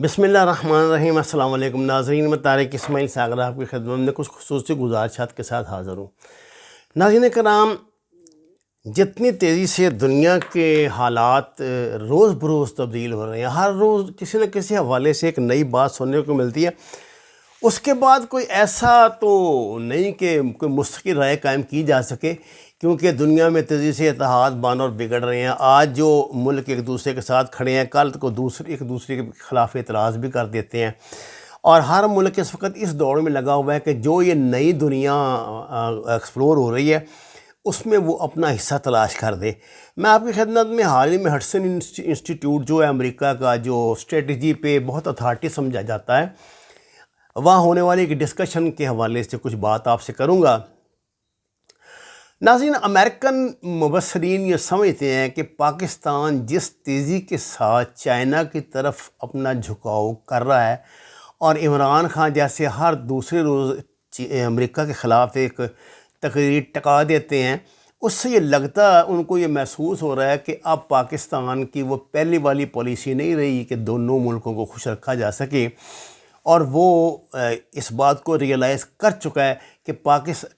بسم اللہ الرحمن الرحیم۔ السلام علیکم ناظرین، میں طارق اسماعیل ساگر آپ کی خدمت میں کچھ خصوصی گزارشات کے ساتھ حاضر ہوں۔ ناظرین کرام، جتنی تیزی سے دنیا کے حالات روز بروز تبدیل ہو رہے ہیں، ہر روز کسی نہ کسی حوالے سے ایک نئی بات سننے کو ملتی ہے۔ اس کے بعد کوئی ایسا تو نہیں کہ کوئی مستقل رائے قائم کی جا سکے، کیونکہ دنیا میں تیزی سے اتحاد بان اور بگڑ رہے ہیں۔ آج جو ملک ایک دوسرے کے ساتھ کھڑے ہیں، کل کو ایک دوسرے کے خلاف اعتراض بھی کر دیتے ہیں، اور ہر ملک اس وقت اس دوڑ میں لگا ہوا ہے کہ جو یہ نئی دنیا ایکسپلور ہو رہی ہے اس میں وہ اپنا حصہ تلاش کر دے۔ میں آپ کی خدمت میں حال ہی میں ہڈسن انسٹیٹیوٹ جو ہے امریکہ کا، جو اسٹریٹجی پہ بہت اتھارٹی سمجھا جاتا ہے، وہاں ہونے والی ایک ڈسکشن کے حوالے سے کچھ بات آپ سے کروں گا۔ ناظرین، امریکن مبصرین یہ سمجھتے ہیں کہ پاکستان جس تیزی کے ساتھ چائنا کی طرف اپنا جھکاؤ کر رہا ہے، اور عمران خان جیسے ہر دوسرے روز امریکہ کے خلاف ایک تقریر ٹکا دیتے ہیں، اس سے یہ لگتا ہے، ان کو یہ محسوس ہو رہا ہے کہ اب پاکستان کی وہ پہلی والی پالیسی نہیں رہی کہ دونوں ملکوں کو خوش رکھا جا سکے، اور وہ اس بات کو ریئلائز کر چکا ہے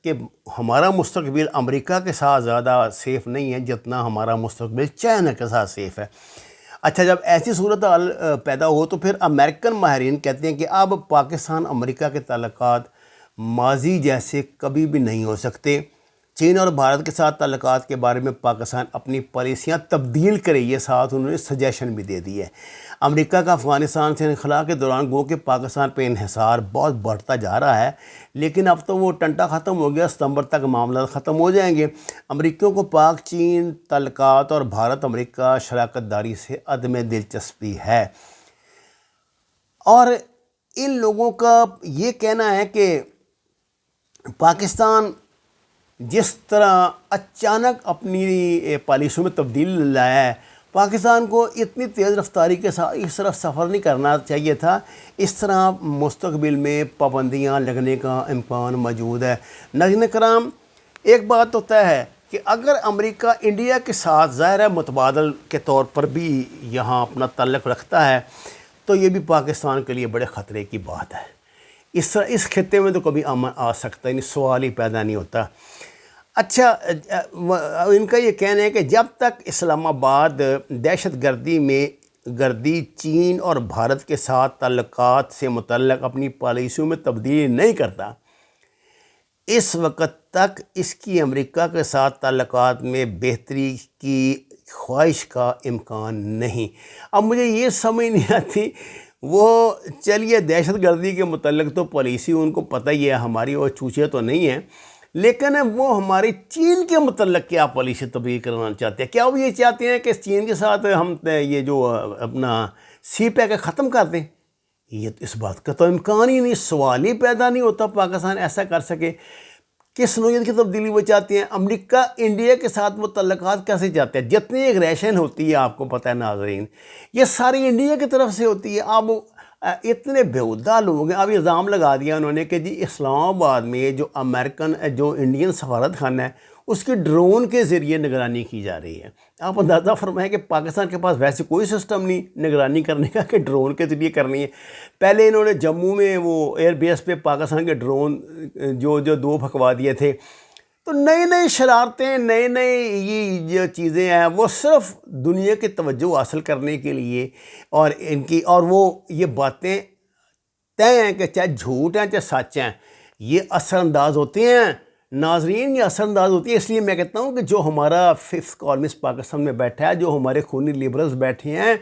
کہ ہمارا مستقبل امریکہ کے ساتھ زیادہ سیف نہیں ہے جتنا ہمارا مستقبل چائنا کے ساتھ سیف ہے۔ اچھا، جب ایسی صورتحال پیدا ہو تو پھر امریکن ماہرین کہتے ہیں کہ اب پاکستان امریکہ کے تعلقات ماضی جیسے کبھی بھی نہیں ہو سکتے۔ چین اور بھارت کے ساتھ تعلقات کے بارے میں پاکستان اپنی پالیسیاں تبدیل کرے، یہ ساتھ انہوں نے سجیشن بھی دے دی ہے۔ امریکہ کا افغانستان سے انخلا کے دوران گو کہ پاکستان پہ انحصار بہت بڑھتا جا رہا ہے، لیکن اب تو وہ ٹنٹا ختم ہو گیا، ستمبر تک معاملات ختم ہو جائیں گے۔ امریکیوں کو پاک چین تعلقات اور بھارت امریکہ شراکت داری سے عدم دلچسپی ہے، اور ان لوگوں کا یہ کہنا ہے کہ پاکستان جس طرح اچانک اپنی پالیسیوں میں تبدیلی لایا ہے، پاکستان کو اتنی تیز رفتاری کے ساتھ اس طرف سفر نہیں کرنا چاہیے تھا۔ اس طرح مستقبل میں پابندیاں لگنے کا امکان موجود ہے۔ ناظرین کرام، ایک بات تو طے ہے کہ اگر امریکہ انڈیا کے ساتھ ظاہر ہے متبادل کے طور پر بھی یہاں اپنا تعلق رکھتا ہے، تو یہ بھی پاکستان کے لیے بڑے خطرے کی بات ہے۔ اس خطے میں تو کبھی امن آ سکتا ہے، سوال ہی پیدا نہیں ہوتا۔ اچھا، ان کا یہ کہنا ہے کہ جب تک اسلام آباد دہشت گردی چین اور بھارت کے ساتھ تعلقات سے متعلق اپنی پالیسیوں میں تبدیلی نہیں کرتا، اس وقت تک اس کی امریکہ کے ساتھ تعلقات میں بہتری کی خواہش کا امکان نہیں۔ اب مجھے یہ سمجھ نہیں آتی، وہ چلیے دہشت گردی کے متعلق تو پالیسی ان کو پتہ ہی ہے، ہماری وہ چوچے تو نہیں ہیں، لیکن وہ ہماری چین کے متعلق کیا پالیسی تبدیل کرنا چاہتے ہیں؟ کیا وہ یہ چاہتے ہیں کہ چین کے ساتھ ہم یہ جو اپنا سی پیک ختم کر دیں؟ یہ اس بات کا تو امکان ہی نہیں، سوال ہی پیدا نہیں ہوتا پاکستان ایسا کر سکے۔ کس نوعیت کی تبدیلی وہ چاہتے ہیں؟ امریکہ انڈیا کے ساتھ وہ تعلقات کیسے چاہتے ہیں؟ جتنی ایگریشن ہوتی ہے، آپ کو پتہ ہے ناظرین، یہ ساری انڈیا کی طرف سے ہوتی ہے۔ اب اتنے بیہودہ لوگ ہیں، اب الزام لگا دیا انہوں نے کہ جی اسلام آباد میں جو انڈین سفارت خانہ ہے اس کی ڈرون کے ذریعے نگرانی کی جا رہی ہے۔ آپ اندازہ فرمائیں کہ پاکستان کے پاس ویسے کوئی سسٹم نہیں نگرانی کرنے کا کہ ڈرون کے ذریعے کرنی ہے۔ پہلے انہوں نے جموں میں وہ ایئر بیس پہ پاکستان کے ڈرون جو دو پھکوا دیے تھے۔ تو نئی شرارتیں، یہ جو چیزیں ہیں وہ صرف دنیا کی توجہ حاصل کرنے کے لیے، اور وہ یہ باتیں طے ہیں کہ چاہے جھوٹ ہیں چاہے سچ ہیں، یہ اثر انداز ہوتے ہیں۔ ناظرین، یہ اثر انداز ہوتی ہے۔ اس لیے میں کہتا ہوں کہ جو ہمارا ففتھ کالمسٹ پاکستان میں بیٹھا ہے، جو ہمارے خونی لیبرلز بیٹھے ہیں،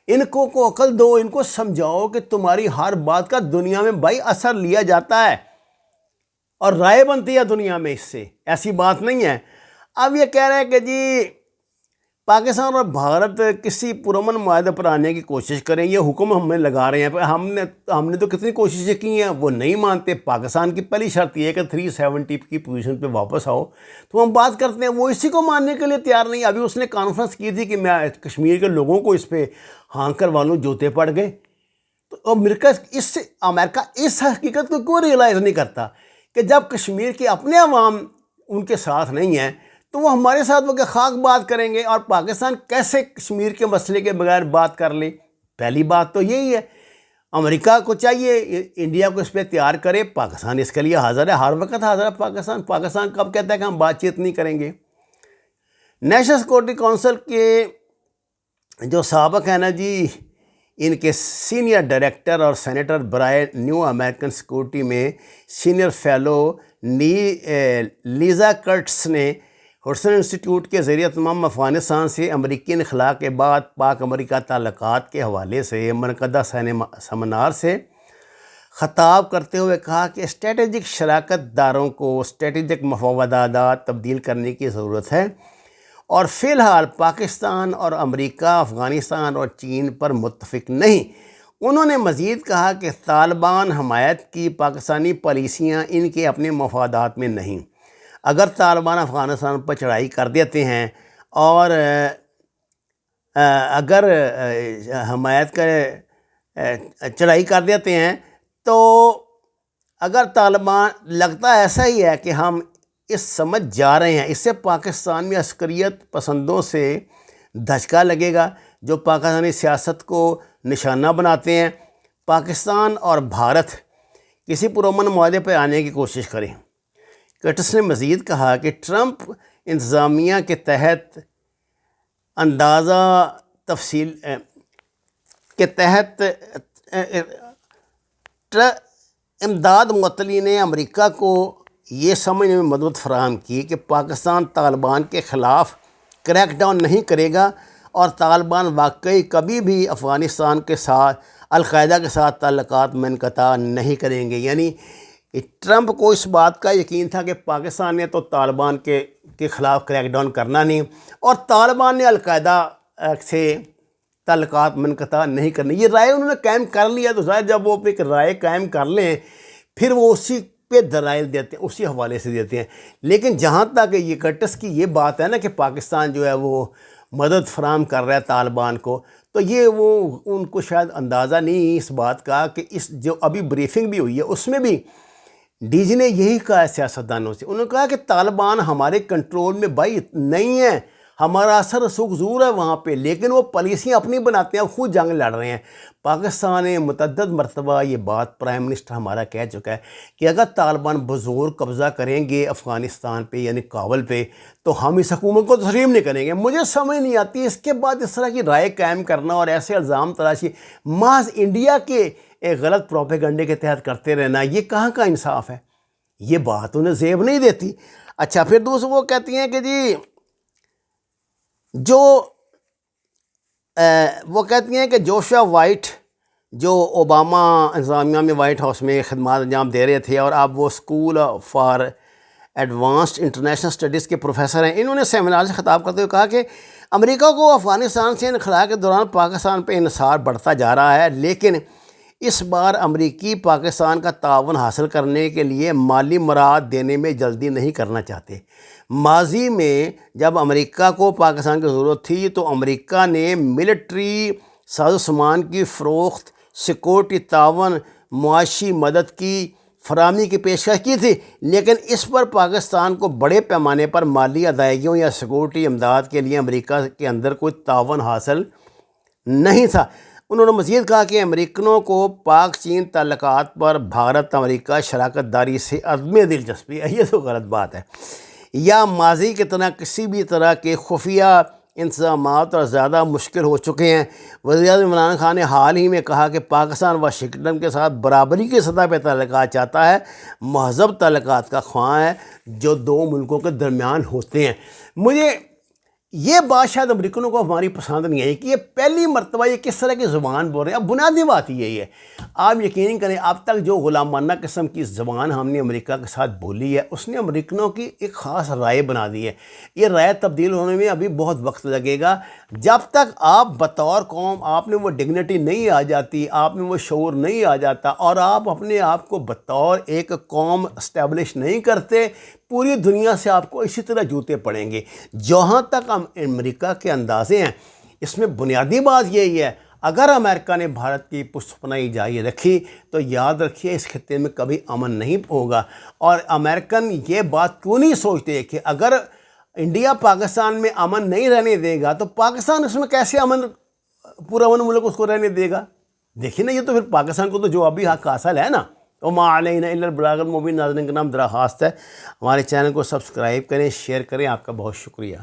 ان کو عقل دو، ان کو سمجھاؤ کہ تمہاری ہر بات کا دنیا میں بھائی اثر لیا جاتا ہے اور رائے بنتی ہے دنیا میں، اس سے ایسی بات نہیں ہے۔ اب یہ کہہ رہے ہیں کہ جی پاکستان اور بھارت کسی پرامن معاہدے پر آنے کی کوشش کریں، یہ حکم ہمیں لگا رہے ہیں۔ ہم نے تو کتنی کوششیں کی ہیں، وہ نہیں مانتے۔ پاکستان کی پہلی شرط یہ ہے کہ 370 کی پوزیشن پہ واپس آؤ، تو ہم بات کرتے ہیں۔ وہ اسی کو ماننے کے لیے تیار نہیں۔ ابھی اس نے کانفرنس کی تھی کہ میں کشمیر کے لوگوں کو اس پہ ہاں کروا لوں، جوتے پڑ گئے۔ تو امریکہ اس حقیقت کو کیوں ریئلائز نہیں کرتا کہ جب کشمیر کے اپنے عوام ان کے ساتھ نہیں ہیں تو وہ ہمارے ساتھ وہ کہ خاک بات کریں گے، اور پاکستان کیسے کشمیر کے مسئلے کے بغیر بات کر لے؟ پہلی بات تو یہی ہے۔ امریکہ کو چاہیے انڈیا کو اس پہ تیار کرے، پاکستان اس کے لیے حاضر ہے، ہر وقت حاضر ہے پاکستان کب کہتا ہے کہ ہم بات چیت نہیں کریں گے؟ نیشنل سیکورٹی کونسل کے جو سابق ہیں نا جی، ان کے سینئر ڈائریکٹر اور سینیٹر برائے نیو امریکن سیکورٹی میں سینئر فیلو لیزا کرٹس نے ہڈسن انسٹیٹیوٹ کے ذریعے تمام افغانستان سے امریکی انخلاء کے بعد پاک امریکہ تعلقات کے حوالے سے منعقدہ سیمینار سے خطاب کرتے ہوئے کہا کہ اسٹریٹجک شراکت داروں کو اسٹریٹجک مفاہمات تبدیل کرنے کی ضرورت ہے، اور فی الحال پاکستان اور امریکہ افغانستان اور چین پر متفق نہیں۔ انہوں نے مزید کہا کہ طالبان حمایت کی پاکستانی پالیسیاں ان کے اپنے مفادات میں نہیں۔ اگر طالبان افغانستان پر چڑھائی کر دیتے ہیں اور اگر حمایت کا چڑھائی کر دیتے ہیں تو اگر طالبان لگتا ایسا ہی ہے کہ ہم اس سمجھ جا رہے ہیں، اس سے پاکستان میں عسکریت پسندوں سے دھچکا لگے گا جو پاکستانی سیاست کو نشانہ بناتے ہیں۔ پاکستان اور بھارت کسی پرامن معاہدے پر آنے کی کوشش کریں۔ کرٹس نے مزید کہا کہ ٹرمپ انتظامیہ کے تحت اندازہ تفصیل کے تحت امداد معطلی نے امریکہ کو یہ سمجھنے میں مدد فراہم کی کہ پاکستان طالبان کے خلاف کریک ڈاؤن نہیں کرے گا، اور طالبان واقعی کبھی بھی افغانستان کے ساتھ القاعدہ کے ساتھ تعلقات میں انقطاع نہیں کریں گے۔ یعنی ٹرمپ کو اس بات کا یقین تھا کہ پاکستان نے تو طالبان کے خلاف کریک ڈاؤن کرنا نہیں، اور طالبان نے القاعدہ سے تعلقات منقطع نہیں کرنے۔ یہ رائے انہوں نے قائم کر لیا، تو ظاہر جب وہ ایک رائے قائم کر لیں پھر وہ اسی پہ دلائل دیتے ہیں، اسی حوالے سے دیتے ہیں۔ لیکن جہاں تک یہ کرٹس کی یہ بات ہے نا کہ پاکستان جو ہے وہ مدد فراہم کر رہا ہے طالبان کو، تو یہ وہ ان کو شاید اندازہ نہیں اس بات کا کہ اس جو ابھی بریفنگ بھی ہوئی ہے اس میں بھی ڈی جی نے یہی کہا ہے سیاستدانوں سے۔ انہوں نے کہا کہ طالبان ہمارے کنٹرول میں بھائی نہیں ہے، ہمارا اثر رسوخ ضرور ہے وہاں پہ، لیکن وہ پالیسیاں اپنی بناتے ہیں، خود جنگ لڑ رہے ہیں۔ پاکستان نے متعدد مرتبہ یہ بات پرائم منسٹر ہمارا کہہ چکا ہے کہ اگر طالبان بزور قبضہ کریں گے افغانستان پہ یعنی کابل پہ تو ہم اس حکومت کو تسلیم نہیں کریں گے۔ مجھے سمجھ نہیں آتی اس کے بعد اس طرح کی رائے قائم کرنا اور ایسے الزام تراشی محض انڈیا کے ایک غلط پروپیگنڈے کے تحت کرتے رہنا، یہ کہاں کا انصاف ہے؟ یہ بات انہیں زیب نہیں دیتی۔ اچھا، پھر دوسرے وہ کہتی ہیں کہ جی وہ کہتی ہیں کہ جوشوا وائٹ جو اوباما انتظامیہ میں وائٹ ہاؤس میں خدمات انجام دے رہے تھے اور اب وہ school for advanced international studies کے پروفیسر ہیں، انہوں نے سیمینار سے خطاب کرتے ہوئے کہا کہ امریکہ کو افغانستان سے انخلاء کے دوران پاکستان پہ انحصار بڑھتا جا رہا ہے، لیکن اس بار امریکی پاکستان کا تعاون حاصل کرنے کے لیے مالی مراعات دینے میں جلدی نہیں کرنا چاہتے۔ ماضی میں جب امریکہ کو پاکستان کی ضرورت تھی تو امریکہ نے ملٹری ساز و سامان کی فروخت، سیکورٹی تعاون، معاشی مدد کی فراہمی کی پیشکش کی تھی، لیکن اس پر پاکستان کو بڑے پیمانے پر مالی ادائیگیوں یا سیکورٹی امداد کے لیے امریکہ کے اندر کوئی تعاون حاصل نہیں تھا۔ انہوں نے مزید کہا کہ امریکنوں کو پاک چین تعلقات پر بھارت امریکہ شراکت داری سے عدم دلچسپی ہے۔ یہ تو غلط بات ہے، یا ماضی کی طرح کسی بھی طرح کے خفیہ انتظامات اور زیادہ مشکل ہو چکے ہیں۔ وزیراعظم عمران خان نے حال ہی میں کہا کہ پاکستان واشنگٹن کے ساتھ برابری کی سطح پہ تعلقات چاہتا ہے، مہذب تعلقات کا خواہاں ہے جو دو ملکوں کے درمیان ہوتے ہیں۔ مجھے یہ بات شاید امریکنوں کو ہماری پسند نہیں آئی کہ یہ پہلی مرتبہ یہ کس طرح کی زبان بول رہے ہیں۔ اب بنیادی بات یہی ہے، آپ یقین کریں اب تک جو غلامانہ قسم کی زبان ہم نے امریکہ کے ساتھ بولی ہے اس نے امریکنوں کی ایک خاص رائے بنا دی ہے۔ یہ رائے تبدیل ہونے میں ابھی بہت وقت لگے گا۔ جب تک آپ بطور قوم آپ نے وہ ڈگنیٹی نہیں آ جاتی، آپ میں وہ شعور نہیں آ جاتا اور آپ اپنے آپ کو بطور ایک قوم اسٹیبلش نہیں کرتے، پوری دنیا سے آپ کو اسی طرح جوتے پڑیں گے۔ جہاں تک ہم امریکہ کے اندازے ہیں اس میں بنیادی بات یہی ہے، اگر امریکہ نے بھارت کی پشت پناہی جاری رکھی تو یاد رکھیے اس خطے میں کبھی امن نہیں ہوگا۔ اور امریکن یہ بات کیوں نہیں سوچتے کہ اگر انڈیا پاکستان میں امن نہیں رہنے دے گا تو پاکستان اس میں کیسے امن پورا امن ملک اس کو رہنے دے گا؟ دیکھیں نا، یہ تو پھر پاکستان کو تو جوابی حق حاصل ہے نا. وما علینا الا البلاغ المبین. ناظرین کا نام درخواست ہے ہمارے چینل کو سبسکرائب کریں، شیئر کریں. آپ کا بہت شکریہ.